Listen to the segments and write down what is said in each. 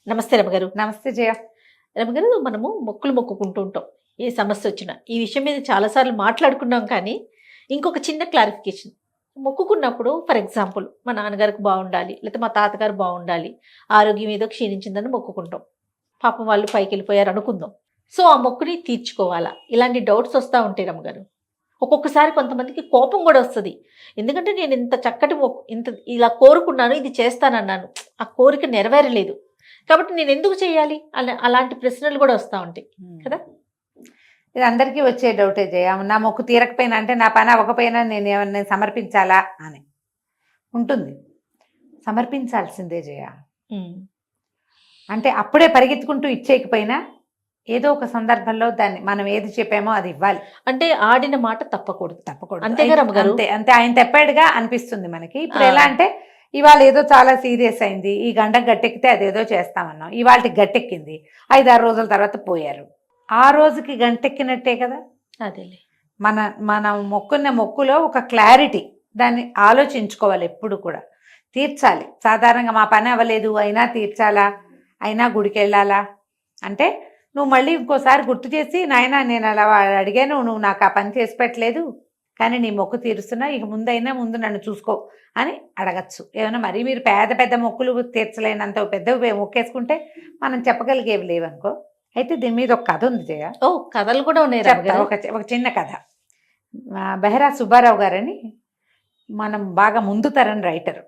నమస్తే రమగారు. నమస్తే జయ. రమగారు, మనము మొక్కులు మొక్కుకుంటూ ఉంటాం. ఏ సమస్య వచ్చినా. ఈ విషయం మీద చాలా సార్లు మాట్లాడుకున్నాం కానీ, ఇంకొక చిన్న క్లారిఫికేషన్. మొక్కుకున్నప్పుడు ఫర్ ఎగ్జాంపుల్ మా నాన్నగారికి బావుండాలి, లేతే మా తాతగారు బావుండాలి, ఆరోగ్యం ఏదో క్షీణించిందని మొక్కుకుంటాం. పాపం వాళ్ళు పైకెళ్ళిపోయారు అనుకుందాం. సో, ఆ మొక్కుని తీర్చుకోవాలా? ఇలాంటి డౌట్స్ వస్తా ఉంటాయి రమగారు. ఒక్కొక్కసారి కొంతమందికి కోపం గూడా వస్తది. ఎందుకంటే నేను ఇంత చక్కటి ఇంత ఇలా కోరుకున్నాను, ఇది చేస్తానన్నాను. ఆ కోరిక నెరవేరలేదు. కాబట్టి నేనెందుకు చేయాలి? అలాంటి ప్రశ్నలు గూడా వస్తా ఉంటాయి కదా! ఇది అందరికీ వచ్చే డౌటే జయ. నా మొక్కు తీరకపోయినా అంటే నా పని అవ్వకపోయినా నేను ఏమన్నా సమర్పించాలా అని ఉంటుంది. సమర్పించాల్సిందే జయ. అంటే అప్పుడే పరిగెత్తుకుంటూ ఇచ్చేయకపోయినా ఏదో ఒక సందర్భంలో దాన్ని మనం ఏది చెప్పామో అది ఇవ్వాలి. అంటే ఆడిన మాట తప్పకూడదు. అంతేగా రమ్మగారు. అంతే ఆయన తెప్పాడుగా అనిపిస్తుంది మనకి. ఇప్పుడు ఎలా అంటే ఇవాళ ఏదో చాలా సీరియస్ అయింది, ఈ గంట గట్టెక్కితే అదేదో చేస్తామన్నాం, ఇవాళకి గట్టెక్కింది, 5-6 రోజుల తర్వాత పోయారు. ఆ రోజుకి గంటెక్కినట్టే కదా. అదేలే. మనం మొక్కున్న మొక్కులో ఒక క్లారిటీ, దాన్ని ఆలోచించుకోవాలి ఎప్పుడు కూడా. తీర్చాలి. సాధారణంగా మా పని అవ్వలేదు అయినా తీర్చాలా, అయినా గుడికి వెళ్ళాలా అంటే నువ్వు మళ్ళీ ఇంకోసారి గుర్తు చేసి, నాయనా నేను అలా అడిగాను, నువ్వు నాకు ఆ పని చేసి పెట్టలేదు, కానీ నీ మొక్కు తీరుస్తున్నా, ఇక ముందు నన్ను చూసుకో అని అడగచ్చు. ఏమైనా మరీ మీరు పెద్ద మొక్కులు తీర్చలేనంత పెద్ద మొక్కేసుకుంటే మనం చెప్పగలిగేవి లేవనుకో. అయితే దీని మీద ఒక కథ ఉంది జయ. కథలు కూడా ఉన్నాయి. ఒక చిన్న కథ. బెహరా సుబ్బారావు గారని మనం బాగా ముందు తరం రైటర్.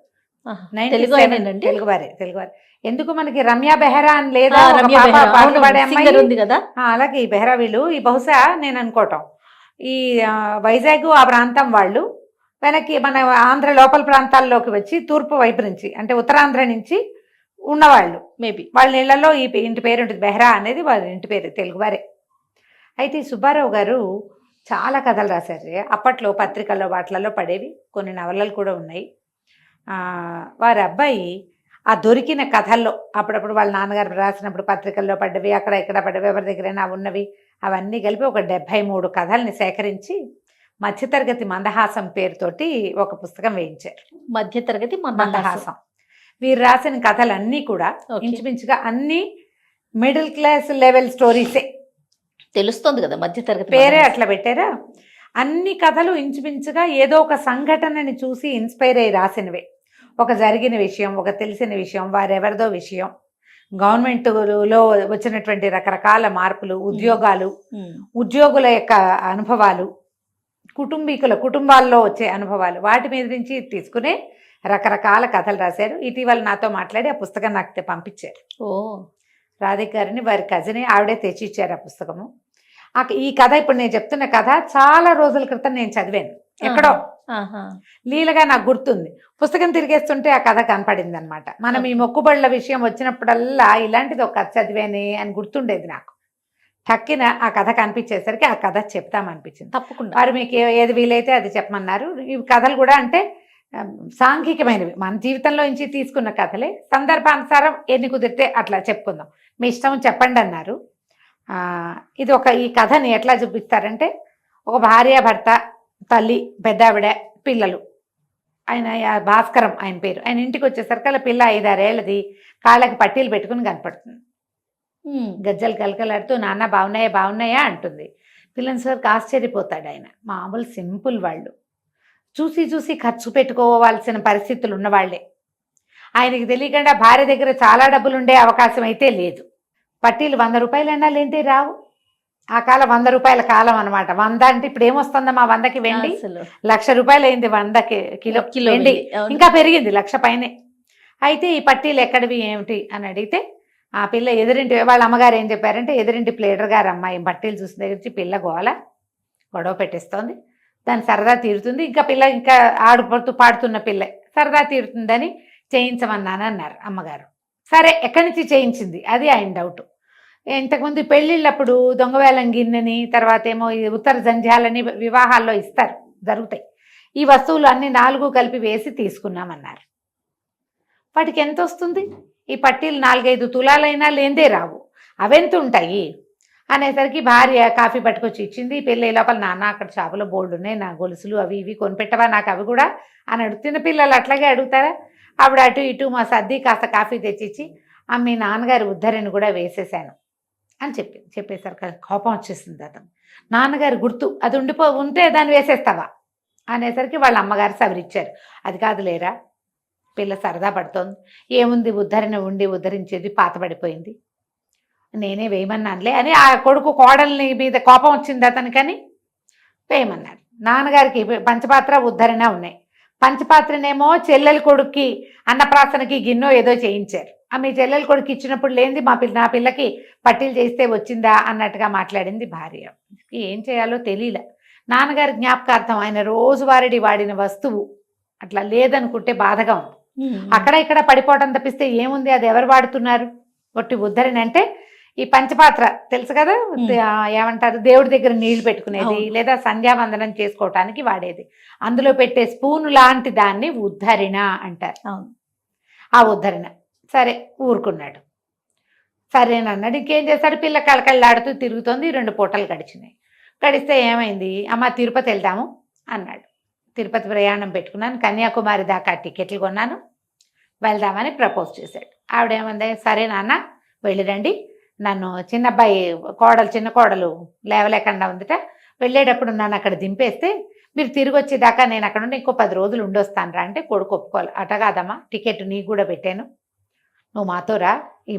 తెలుగువారే. ఎందుకు మనకి రమ్య బెహరా అని లేదా ఉంది కదా, అలాగే ఈ బెహరా వీళ్ళు ఈ బహుశా నేను అనుకోవటం ఈ వైజాగ్ ఆ ప్రాంతం వాళ్ళు వెనక్కి మన ఆంధ్ర లోపల ప్రాంతాల్లోకి వచ్చి తూర్పు వైపు నుంచి అంటే ఉత్తరాంధ్ర నుంచి ఉన్నవాళ్ళు. మేబీ వాళ్ళ ఇళ్లలో ఈ ఇంటి పేరు ఉంటుంది, బెహరా అనేది వాళ్ళ ఇంటి పేరు, తెలుగువారే. అయితే ఈ సుబ్బారావు గారు చాలా కథలు రాశారు. అప్పట్లో పత్రికల్లో వాటిలలో పడేవి, కొన్ని నవలలు కూడా ఉన్నాయి. వారి అబ్బాయి ఆ దొరికిన కథల్లో అప్పుడప్పుడు వాళ్ళ నాన్నగారు రాసినప్పుడు పత్రికల్లో పడ్డవి, అక్కడ ఇక్కడ పడ్డవి, ఎవరి దగ్గరైనా ఉన్నవి, అవన్నీ కలిపి ఒక 73 కథల్ని సేకరించి మధ్యతరగతి మందహాసం పేరుతోటి ఒక పుస్తకం వేయించారు. మధ్యతరగతి మందహాసం. వీరు రాసిన కథలన్నీ కూడా ఇంచుమించుగా అన్ని మిడిల్ క్లాస్ లెవెల్ స్టోరీసే. తెలుస్తుంది కదా మధ్యతరగతి పేరే అట్లా పెట్టారా. అన్ని కథలు ఇంచుమించుగా ఏదో ఒక సంఘటనని చూసి ఇన్స్పైర్ అయ్యి రాసినవే. ఒక జరిగిన విషయం, ఒక తెలిసిన విషయం, వారెవరిదో విషయం, గవర్నమెంట్లో వచ్చినటువంటి రకరకాల మార్పులు, ఉద్యోగుల యొక్క అనుభవాలు, కుటుంబాల్లో వచ్చే అనుభవాలు, వాటి మీద నుంచి తీసుకునే రకరకాల కథలు రాశారు. ఇటీవల నాతో మాట్లాడి ఆ పుస్తకం నాకు పంపించారు. రాధిక గారిని వారి కజిని ఆవిడే తెచ్చిచ్చారు ఆ పుస్తకము. ఈ కథ ఇప్పుడు నేను చెప్తున్న కథ చాలా రోజుల క్రితం నేను చదివాను ఎక్కడో, లీలగా నాకు గుర్తుంది. పుస్తకం తిరిగేస్తుంటే ఆ కథ కనపడింది అనమాట. మనం ఈ మొక్కుబడుల విషయం వచ్చినప్పుడల్లా ఇలాంటిది ఒక కథ చదివానే అని గుర్తుండేది నాకు. టక్కిన ఆ కథ కనిపించేసరికి ఆ కథ చెప్తామనిపించింది. తప్పకుండా వారు మీకు ఏది వీలైతే అది చెప్పమన్నారు. ఈ కథలు కూడా అంటే సాంఘికమైనవి, మన జీవితంలో నుంచి తీసుకున్న కథలే. సందర్భానుసారం ఎన్ని కుదిరితే అట్లా చెప్పుకుందాం, మీ ఇష్టం చెప్పండి అన్నారు. ఇది ఈ కథని ఎట్లా చూపిస్తారంటే, ఒక భార్య భర్త, తల్లి, పెద్దావిడ, పిల్లలు. ఆయన భాస్కరం ఆయన పేరు. ఆయన ఇంటికి వచ్చేసరికి అలా పిల్ల 5-6 ఏళ్ళది, కాళ్ళకి పట్టీలు పెట్టుకుని కనపడుతుంది. గజ్జలు కలకలాడుతూ నాన్న బాగున్నాయా అంటుంది. పిల్లని సరికి ఆశ్చర్యపోతాడు ఆయన. మామూలు సింపుల్ వాళ్ళు, చూసి ఖర్చు పెట్టుకోవాల్సిన పరిస్థితులు ఉన్నవాళ్లే. ఆయనకి తెలియకుండా భార్య దగ్గర చాలా డబ్బులు ఉండే అవకాశం అయితే లేదు. పట్టీలు 100 రూపాయలైనా లేంటే రావు. ఆ కాలం 100 రూపాయల కాలం అనమాట. 100 అంటే ఇప్పుడు ఏమొస్తుందమ్మా 100కి వెండి? 1,00,000 రూపాయలు అయింది 100కి కిలో వెండి, ఇంకా పెరిగింది 1,00,000 పైనే. అయితే ఈ పట్టీలు ఎక్కడివి ఏమిటి అని అడిగితే, ఆ పిల్ల ఎదురింటి వాళ్ళ అమ్మగారు ఏం చెప్పారంటే, ఎదురింటి ప్లేడర్ గారు అమ్మాయి పట్టీలు చూసిన దగ్గర నుంచి పిల్ల గొడవ పెట్టేస్తోంది, దాని సరదా తీరుతుంది, ఇంకా పిల్ల ఇంకా ఆడుపడుతూ పాడుతున్న పిల్ల సరదా తీరుతుందని చేయించమన్నాను అన్నారు అమ్మగారు. సరే, ఎక్కడి నుంచి చేయించింది అది ఆయన డౌట్. ఇంతకుముందు పెళ్ళిళ్ళప్పుడు దొంగవేలం గిన్నెని, తర్వాత ఏమో ఉత్తర జంధ్యాలని వివాహాల్లో ఇస్తారు, జరుగుతాయి. ఈ వస్తువులు అన్ని 4 కలిపి వేసి తీసుకున్నామన్నారు. వాటికి ఎంత వస్తుంది? ఈ పట్టీలు 4-5 తులాలైనా లేందే రావు, అవెంత ఉంటాయి అనేసరికి భార్య కాఫీ పట్టుకొచ్చి ఇచ్చింది. పెళ్ళి లోపల, నాన్న అక్కడ షాపులో బోర్డు ఉన్నాయి, నా గొలుసులు అవి ఇవి కొనిపెట్టవా నాకు అవి కూడా అని అడుగుతున్న పిల్లలు అట్లాగే అడుగుతారా? ఆవిడ అటు ఇటు మా సర్ది కాస్త కాఫీ తెచ్చిచ్చి, మీ నాన్నగారి ఉద్ధరిని కూడా వేసేసాను అని చెప్పేసరికి కోపం వచ్చేసింది అతను. నాన్నగారి గుర్తు అది ఉంటే దాన్ని వేసేస్తావా అనేసరికి వాళ్ళ అమ్మగారు సవరిచ్చారు. అది కాదు లేరా, పిల్ల సరదా పడుతోంది, ఏముంది ఉద్ధరణ ఉండి ఉద్ధరించేది, పాతబడిపోయింది, నేనే వేయమన్నానులే అని ఆ కొడుకు కోడల్ని మీద కోపం వచ్చింది అతనికని వేయమన్నారు. నాన్నగారికి పంచపాత్ర ఉద్ధరణ ఉన్నాయి. పంచపాత్రనేమో చెల్లెల కొడుక్కి అన్నప్రాసనకి గిన్నె ఏదో చేయించారు. మీ చెల్లెల కొడుకు ఇచ్చినప్పుడు లేనిది నా పిల్లకి పట్టీలు చేస్తే వచ్చిందా అన్నట్టుగా మాట్లాడింది భార్య. ఏం చేయాలో తెలియలే. నాన్నగారి జ్ఞాపకార్థం ఆయన రోజువారీ వాడిన వస్తువు అట్లా లేదనుకుంటే బాధగా ఉంది. అక్కడ ఇక్కడ పడిపోవటం తప్పిస్తే ఏముంది, అది ఎవరు వాడుతున్నారు? ఒట్టి ఉద్ధరణ అంటే ఈ పంచపాత్ర తెలుసు కదా, ఏమంటారు, దేవుడి దగ్గర నీళ్లు పెట్టుకునేది లేదా సంధ్యావందనం చేసుకోవటానికి వాడేది. అందులో పెట్టే స్పూన్ లాంటి దాన్ని ఉద్ధరణ అంటారు. ఆ ఉద్ధరణ సరే ఊరుకున్నాడు. సరేనన్నాడు. ఇంకేం చేశాడు, పిల్ల కళకళలాడుతూ తిరుగుతోంది. 2 పూటలు గడిచినాయి. గడిస్తే ఏమైంది, అమ్మ తిరుపతి వెళ్దాము అన్నాడు. తిరుపతి ప్రయాణం పెట్టుకున్నాను, కన్యాకుమారి దాకా టికెట్లు కొన్నాను, వెళ్దామని ప్రపోజ్ చేశాడు. ఆవిడేమంది, సరే నాన్న వెళ్ళిరండి, నన్ను చిన్న కోడలు లేవలేకుండా ఉందిట, వెళ్ళేటప్పుడు నన్ను అక్కడ దింపేస్తే మీరు తిరిగి వచ్చేదాకా నేను అక్కడ ఉండి ఇంకో 10 రోజులు ఉండొస్తాను రా అంటే కొడుకు ఒప్పుకోవాలి. అట కాదమ్మా, టికెట్ నీకు కూడా పెట్టాను, నువ్వు మాతో రా, ఈ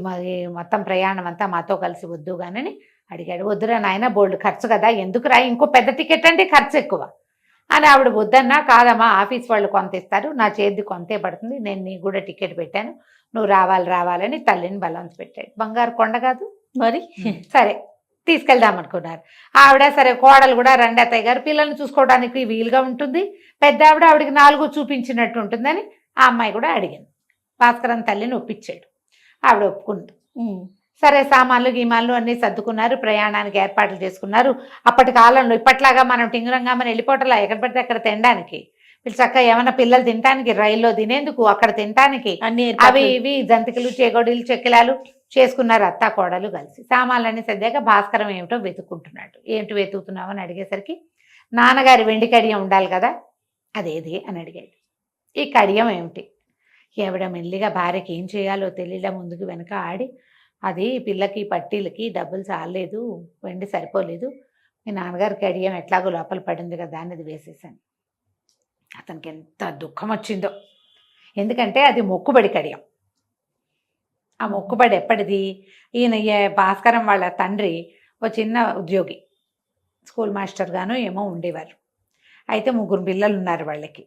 మొత్తం ప్రయాణం అంతా మాతో కలిసి వద్దు కానీ అడిగాడు. వద్దురా నాయన, బోల్డ్ ఖర్చు కదా, ఎందుకు రా, ఇంకో పెద్ద టికెట్ అంటే ఖర్చు ఎక్కువ అని ఆవిడ వద్దన్నా. కాదమ్మా, ఆఫీస్ వాళ్ళు కొంత ఇస్తారు, నా చేతి కొంతే పడుతుంది, నేను నీకు కూడా టికెట్ పెట్టాను, నువ్వు రావాలని తల్లిని బలవంత పెట్టాడు. బంగారు కొండ కాదు మరి. సరే తీసుకెళ్దాం అనుకున్నారు. ఆవిడ సరే కోడలు కూడా రండి అత్తయ్య గారు, పిల్లల్ని చూసుకోవడానికి వీలుగా ఉంటుంది, పెద్ద ఆవిడకి 4 చూపించినట్టు ఉంటుందని ఆ అమ్మాయి కూడా అడిగింది. భాస్కరన్ తల్లిని ఒప్పించాడు. ఆవిడ ఒప్పుకుంది. సరే సామాన్లు గీమాన్లు అన్నీ సర్దుకున్నారు, ప్రయాణానికి ఏర్పాట్లు చేసుకున్నారు. అప్పటి కాలంలో ఇప్పట్లాగా మనం టింగురంగా మనం వెళ్ళిపోవటంలా ఎక్కడ పడితే అక్కడ తినడానికి, వీళ్ళు చక్కగా ఏమన్నా పిల్లలు తినడానికి, రైల్లో తినేందుకు, అక్కడ తినడానికి అవి ఇవి జంతికలు, చేగోడీలు, చెక్కిలాలు చేసుకున్నారు అత్తా కోడలు కలిసి. సామాన్లన్నీ సర్దాక భాస్కరం ఏమిటో వెతుక్కుంటున్నాడు. ఏంటి వెతుకుతున్నావు అని అడిగేసరికి, నాన్నగారి వెండి కడియం ఉండాలి కదా, అదేది అని అడిగాడు. ఈ కడియం ఏమిటి? ఎవడ మెల్లిగా భార్యకి ఏం చేయాలో తెలియలే, ముందుకు వెనక ఆడి, అది పిల్లకి పట్టీలకి డబ్బులు చాలలేదు, వెండి సరిపోలేదు, మీ నాన్నగారి కడియం ఎట్లాగో లోపల పడింది కదా అని అది వేసేసాను. అతనికి ఎంత దుఃఖం వచ్చిందో, ఎందుకంటే అది మొక్కుబడి కడియం. ఆ మొక్కుబడి ఎప్పటిది? ఈయన భాస్కరం వాళ్ళ తండ్రి ఓ చిన్న ఉద్యోగి, స్కూల్ మాస్టర్ గాను ఏమో ఉండేవారు. అయితే 3 పిల్లలు ఉన్నారు వాళ్ళకి.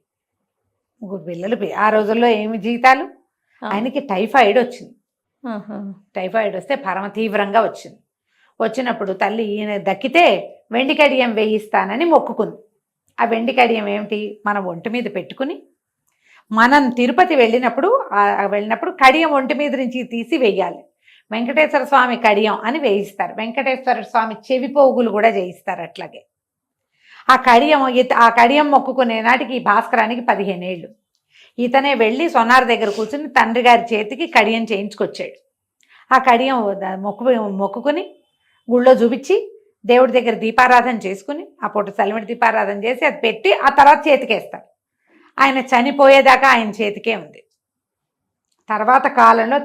3 పిల్లలు. ఆ రోజుల్లో ఏమి జీతాలు, ఆయనకి టైఫాయిడ్ వచ్చింది. టైఫాయిడ్ వస్తే పరమ తీవ్రంగా వచ్చింది. వచ్చినప్పుడు తల్లి ఈయన దక్కితే వెండి కడియం వేయిస్తానని మొక్కుకుంది. ఆ వెండి కడియం ఏమిటి, మన ఒంటి మీద పెట్టుకుని మనం తిరుపతి వెళ్ళినప్పుడు కడియం ఒంటి మీద నుంచి తీసి వేయాలి. వెంకటేశ్వర స్వామి కడియం అని వేయిస్తారు. వెంకటేశ్వర స్వామి చెవి పోగులు కూడా చేయిస్తారు. అట్లాగే ఆ కడియం మొక్కుకునే నాటికి భాస్కరానికి 15 ఏళ్ళు. ఇతనే వెళ్ళి సొనార్ దగ్గర కూర్చుని తండ్రి గారి చేతికి కడియం చేయించుకొచ్చాడు. ఆ కడియం మొక్కుకుని గుళ్ళో చూపించి దేవుడి దగ్గర దీపారాధన చేసుకుని, ఆ పూట చలిమిడి దీపారాధన చేసి అది పెట్టి ఆ తర్వాత చేతికేస్తారు. ఆయన చనిపోయేదాకా ఆయన చేతికే ఉంది. తర్వాత కాలంలో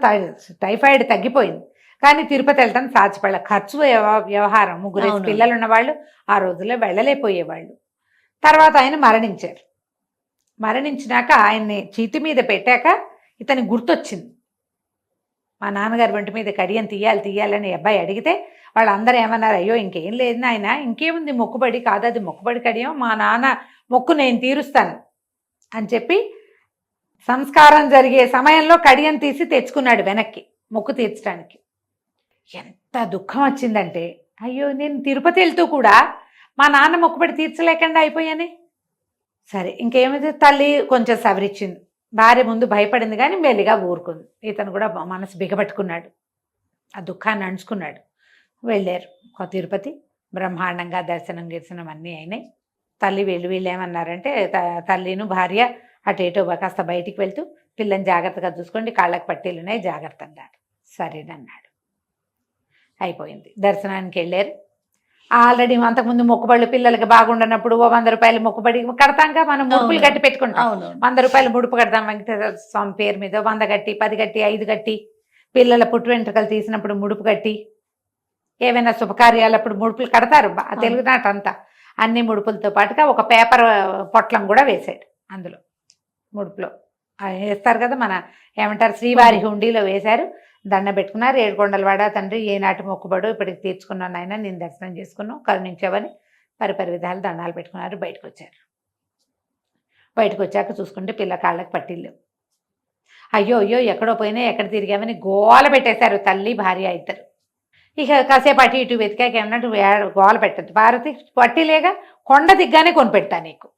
టైఫాయిడ్ తగ్గిపోయింది, కానీ తిరుపతి వెళ్ళటం సాధ్యపడలే. ఖర్చు వ్యవహారం, 3 పిల్లలు ఉన్నవాళ్ళు ఆ రోజుల్లో వెళ్ళలేకపోయేవాళ్ళు. తర్వాత ఆయన మరణించారు. మరణించినాక ఆయన్ని చీతి మీద పెట్టాక ఇతని గుర్తొచ్చింది, మా నాన్నగారి వంటి మీద కడియం తీయాలని అబ్బాయి అడిగితే వాళ్ళందరూ ఏమన్నారు, అయ్యో ఇంకేం లేదు నాయన, ఇంకేముంది మొక్కుబడి కాదు, అది మొక్కుబడి కడియం, మా నాన్న మొక్కు నేను తీరుస్తాను అని చెప్పి సంస్కారం జరిగే సమయంలో కడియం తీసి తెచ్చుకున్నాడు వెనక్కి మొక్కు తీర్చడానికి. ఎంత దుఃఖం వచ్చిందంటే, అయ్యో నేను తిరుపతి వెళ్తూ కూడా మా నాన్న మొక్కుబడి తీర్చలేకుండా అయిపోయానే. సరే ఇంకేమైతే తల్లి కొంచెం సవరించింది. భార్య ముందు భయపడింది కానీ మెల్లిగా ఊరుకుంది. ఇతను కూడా మనసు బిగబట్టుకున్నాడు, ఆ దుఃఖాన్ని అణుచుకున్నాడు. వెళ్ళారు తిరుపతి. బ్రహ్మాండంగా దర్శనం అన్నీ అయినాయి. తల్లి వీళ్ళు ఏమన్నారంటే, తల్లిను భార్య అటేటో కాస్త బయటికి వెళ్తూ పిల్లని జాగ్రత్తగా చూసుకోండి, కాళ్ళకి పట్టీలు ఉన్నాయి జాగ్రత్త అన్నాడు. సరేనన్నాడు. అయిపోయింది. దర్శనానికి వెళ్ళారు. ఆల్రెడీ అంతకుముందు మొక్కుబళ్ళు పిల్లలకి బాగుండనప్పుడు 100 రూపాయలు మొక్కుబడి కడతాంగా, మనం ముడుపులు కట్టి పెట్టుకుంటాం. 100 రూపాయలు ముడుపు కడతాం వెంకటేశ్వర స్వామి పేరు మీద, 100 కట్టి 10 కట్టి 5 కట్టి పిల్లల పుట్టు వెంట్రుకలు తీసినప్పుడు ముడుపు కట్టి, ఏవైనా శుభకార్యాలప్పుడు ముడుపులు కడతారు తెలుగునాట అంతా, అన్ని ముడుపులతో పాటుగా ఒక పేపర్ పొట్లం కూడా వేసాడు అందులో, ముడుపులో వేస్తారు కదా మన ఏమంటారు శ్రీవారి హుండీలో వేశారు. దండ పెట్టుకున్నారు. ఏడుకొండలవాడ తండ్రి ఏనాటి మొక్కుబడు ఇప్పటికి తీర్చుకున్నాను ఆయన, నేను దర్శనం చేసుకున్నాను, కరుణించావని పరిపరి విధాలు దండాలు పెట్టుకున్నారు. బయటకు వచ్చారు. బయటకు వచ్చాక చూసుకుంటే పిల్ల కాళ్ళకి పట్టిల్లు. అయ్యో అయ్యో ఎక్కడో పోయినా ఎక్కడ తిరిగామని గోల పెట్టేశారు తల్లి భార్య ఇద్దరు. ఇక కాసేపు అటు ఇటు వెతికాక ఏమన్నట్టు గోల పెట్టద్దు భారతి, పట్టిలేగా కొండ దిగ్గానే కొనిపెడతా నీకు,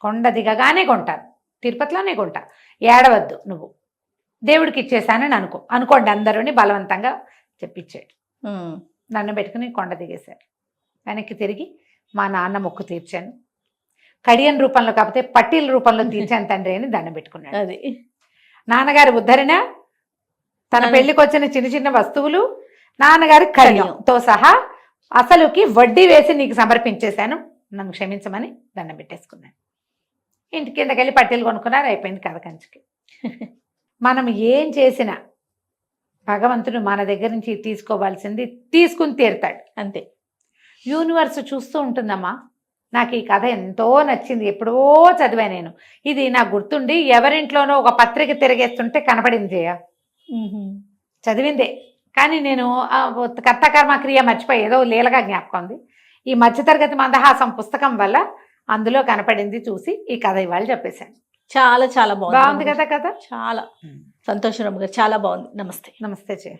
కొండ దిగగానే కొంటాను, తిరుపతిలోనే కొంటా, ఏడవద్దు నువ్వు, దేవుడికి ఇచ్చేసానని అనుకోండి అందరూని బలవంతంగా చెప్పించాడు. నన్ను పెట్టుకుని కొండ దిగేశారు. వెనక్కి తిరిగి మా నాన్న మొక్కు తీర్చాను, కడియన్ రూపంలో కాకపోతే పట్టీల రూపంలో తీర్చాను తండ్రి అని దండం పెట్టుకున్నాడు. అది నాన్నగారి ఉద్ధరణ, తన పెళ్లికి వచ్చిన చిన్న చిన్న వస్తువులు, నాన్నగారి కడియంతో సహా అసలుకి వడ్డీ వేసి నీకు సమర్పించేశాను, నన్ను క్షమించమని దండం పెట్టేసుకున్నాను. ఇంటి కిందకి వెళ్ళి పట్టీలు కొనుక్కున్నారు. అయిపోయింది కథ కంచికి. మనం ఏం చేసినా భగవంతుడు మన దగ్గర నుంచి తీసుకోవాల్సింది తీసుకుని తీరుతాడు అంతే. యూనివర్స్ చూస్తూ ఉంటుందమ్మా. నాకు ఈ కథ ఎంతో నచ్చింది, ఎప్పుడో చదివా నేను. ఇది నాకు గుర్తుండి ఎవరింట్లోనో ఒక పత్రిక తిరిగేస్తుంటే కనపడింది జయ, చదివిందే. కానీ నేను కర్తకర్మ క్రియ మర్చిపోయి ఏదో లీలగా జ్ఞాపకం ఉంది. ఈ మధ్యతరగతి మందహాసం పుస్తకం వల్ల అందులో కనపడింది, చూసి ఈ కథ ఇవాళ చెప్పేశాను. చాలా చాలా బాగుంది కదా కథ. చాలా సంతోషం, చాలా బాగుంది. నమస్తే. నమస్తే జయ.